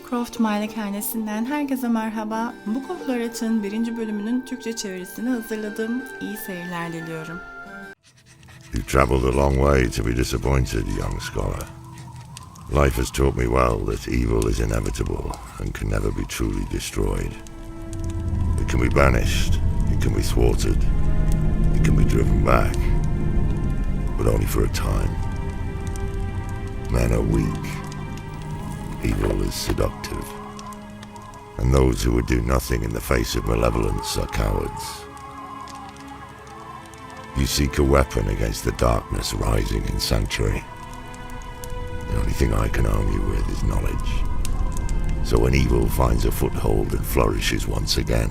Elif Croft malikanesinden herkese merhaba. Book of Lorath'ın 1. bölümünün Türkçe çevirisini hazırladım. İyi seyirler diliyorum. You've travelled a long way to be disappointed, young scholar. Life has taught me well that evil is inevitable and can never be truly destroyed. It can be banished, it can be thwarted, it can be driven back, but only for a time. Men are weak, evil is seductive, and those who would do nothing in the face of malevolence are cowards. You seek a weapon against the darkness rising in Sanctuary. The only thing I can arm you with is knowledge. So when evil finds a foothold and flourishes once again,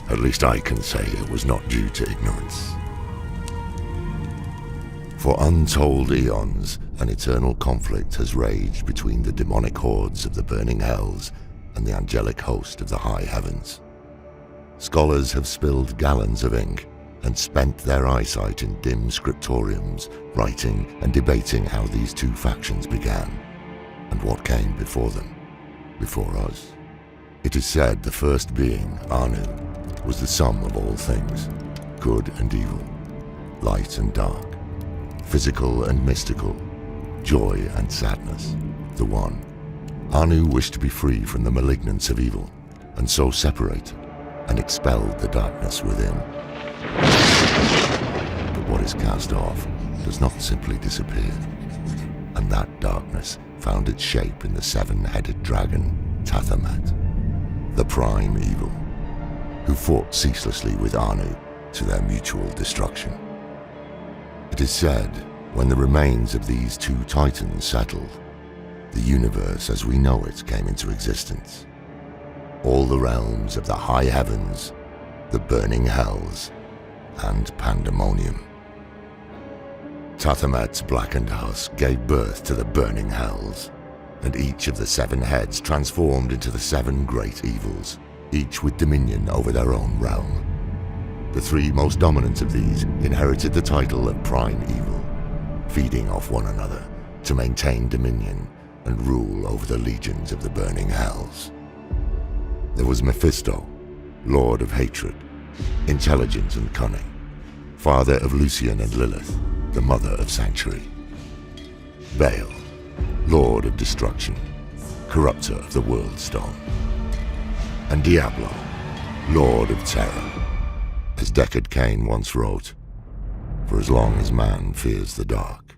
at least I can say it was not due to ignorance. For untold eons, an eternal conflict has raged between the demonic hordes of the burning hells and the angelic host of the high heavens. Scholars have spilled gallons of ink and spent their eyesight in dim scriptoriums, writing and debating how these two factions began, and what came before them, before us. It is said the first being, Anu, was the sum of all things, good and evil, light and dark, physical and mystical, joy and sadness, the one. Anu wished to be free from the malignance of evil, and so separated and expelled the darkness within. But what is cast off does not simply disappear, and that darkness found its shape in the seven-headed dragon, Tathamet, the prime evil, who fought ceaselessly with Anu to their mutual destruction. It is said, when the remains of these two titans settled, the universe as we know it came into existence. All the realms of the high heavens, the burning hells, and pandemonium. Tathamet's blackened husk gave birth to the burning hells, and each of the seven heads transformed into the seven great evils, each with dominion over their own realm. The three most dominant of these inherited the title of prime evil, feeding off one another to maintain dominion and rule over the legions of the burning hells. There was Mephisto, lord of hatred, intelligent and cunning, father of Lucian and Lilith, the mother of Sanctuary. Baal, lord of destruction, corrupter of the world stone. And Diablo, lord of terror. As Deckard Cain once wrote, for as long as man fears the dark,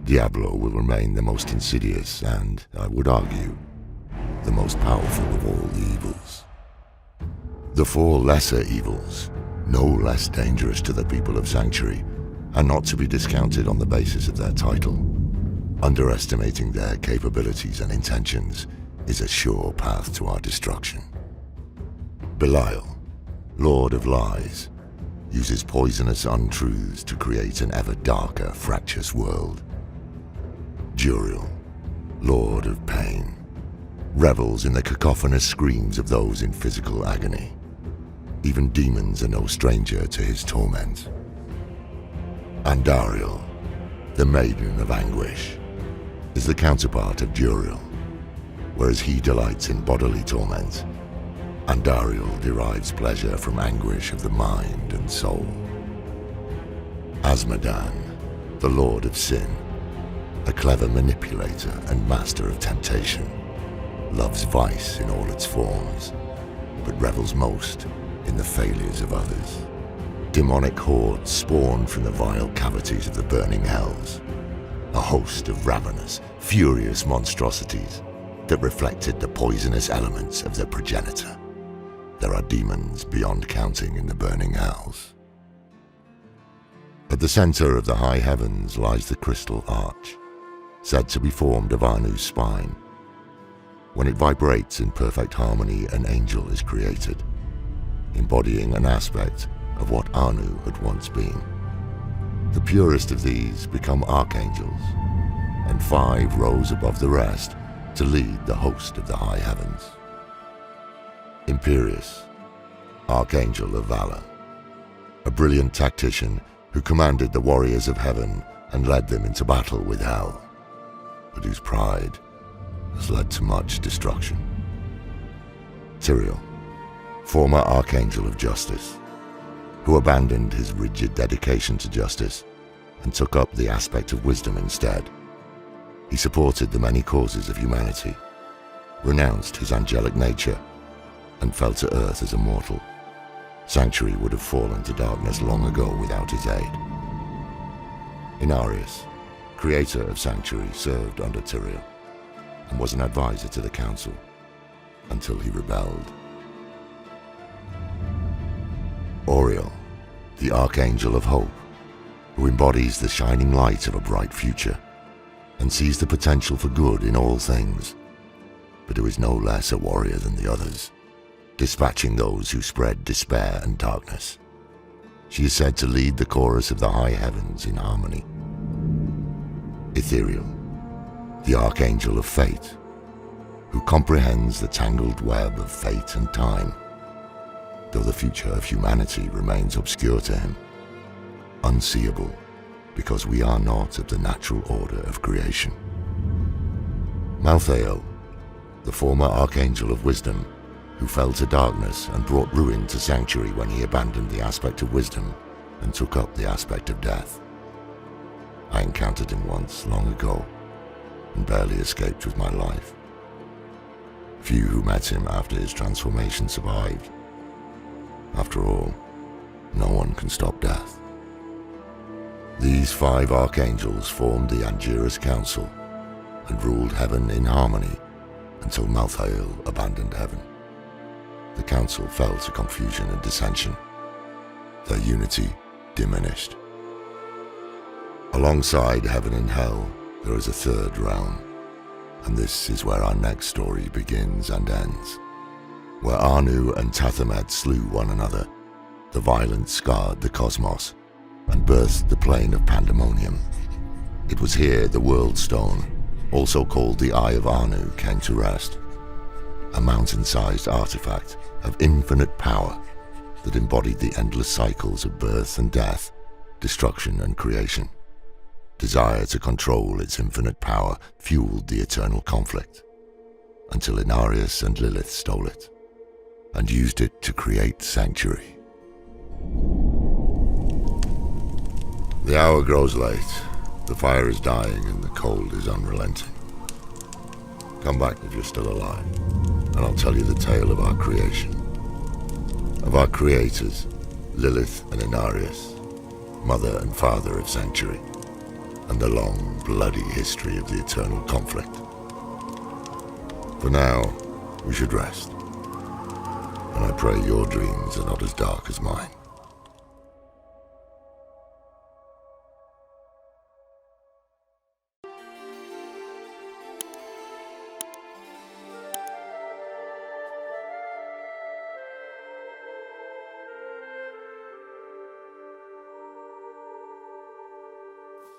Diablo will remain the most insidious and, I would argue, the most powerful of all the evils. The four lesser evils, no less dangerous to the people of Sanctuary, are not to be discounted on the basis of their title. Underestimating their capabilities and intentions is a sure path to our destruction. Belial, lord of lies, uses poisonous untruths to create an ever darker, fractious world. Juriel, lord of pain, revels in the cacophonous screams of those in physical agony. Even demons are no stranger to his torment. Andariel, the maiden of anguish, is the counterpart of Juriel. Whereas he delights in bodily torment, Andariel derives pleasure from anguish of the mind and soul. Azmodan, the lord of sin, a clever manipulator and master of temptation, loves vice in all its forms, but revels most in the failures of others. Demonic hordes spawned from the vile cavities of the burning hells, a host of ravenous, furious monstrosities that reflected the poisonous elements of their progenitor. There are demons beyond counting in the burning hells. At the center of the high heavens lies the crystal arch, said to be formed of Anu's spine. When it vibrates in perfect harmony, an angel is created, embodying an aspect of what Anu had once been. The purest of these become archangels, and 5 rose above the rest to lead the host of the high heavens. Imperius, archangel of valor, a brilliant tactician who commanded the warriors of heaven and led them into battle with hell, but whose pride has led to much destruction. Tyrael, former Archangel of Justice, who abandoned his rigid dedication to justice and took up the aspect of wisdom instead. He supported the many causes of humanity, renounced his angelic nature, and fell to earth as a mortal. Sanctuary would have fallen to darkness long ago without his aid. Inarius, creator of Sanctuary, served under Tyrael and was an advisor to the council until he rebelled. Auriel, the Archangel of Hope, who embodies the shining light of a bright future and sees the potential for good in all things, but who is no less a warrior than the others, dispatching those who spread despair and darkness. She is said to lead the chorus of the high heavens in harmony. Ethereal, the Archangel of Fate, who comprehends the tangled web of fate and time, though the future of humanity remains obscure to him, unseeable because we are not of the natural order of creation. Malthael, the former Archangel of Wisdom, who fell to darkness and brought ruin to Sanctuary when he abandoned the aspect of wisdom and took up the aspect of death. I encountered him once long ago and barely escaped with my life. Few who met him after his transformation survived. After all, no one can stop death. These 5 archangels formed the Angiras Council and ruled heaven in harmony until Malthael abandoned heaven. The council fell to confusion and dissension. Their unity diminished. Alongside heaven and hell, there is a third realm, and this is where our next story begins and ends. Where Anu and Tathamet slew one another, the violence scarred the cosmos and birthed the plane of pandemonium. It was here the World Stone, also called the Eye of Anu, came to rest. A mountain-sized artifact of infinite power that embodied the endless cycles of birth and death, destruction and creation. Desire to control its infinite power fueled the eternal conflict, until Inarius and Lilith stole it and used it to create Sanctuary. The hour grows late, the fire is dying and the cold is unrelenting. Come back if you're still alive, and I'll tell you the tale of our creation. Of our creators, Lilith and Inarius, mother and father of Sanctuary, and the long, bloody history of the eternal conflict. For now, we should rest, and I pray your dreams are not as dark as mine.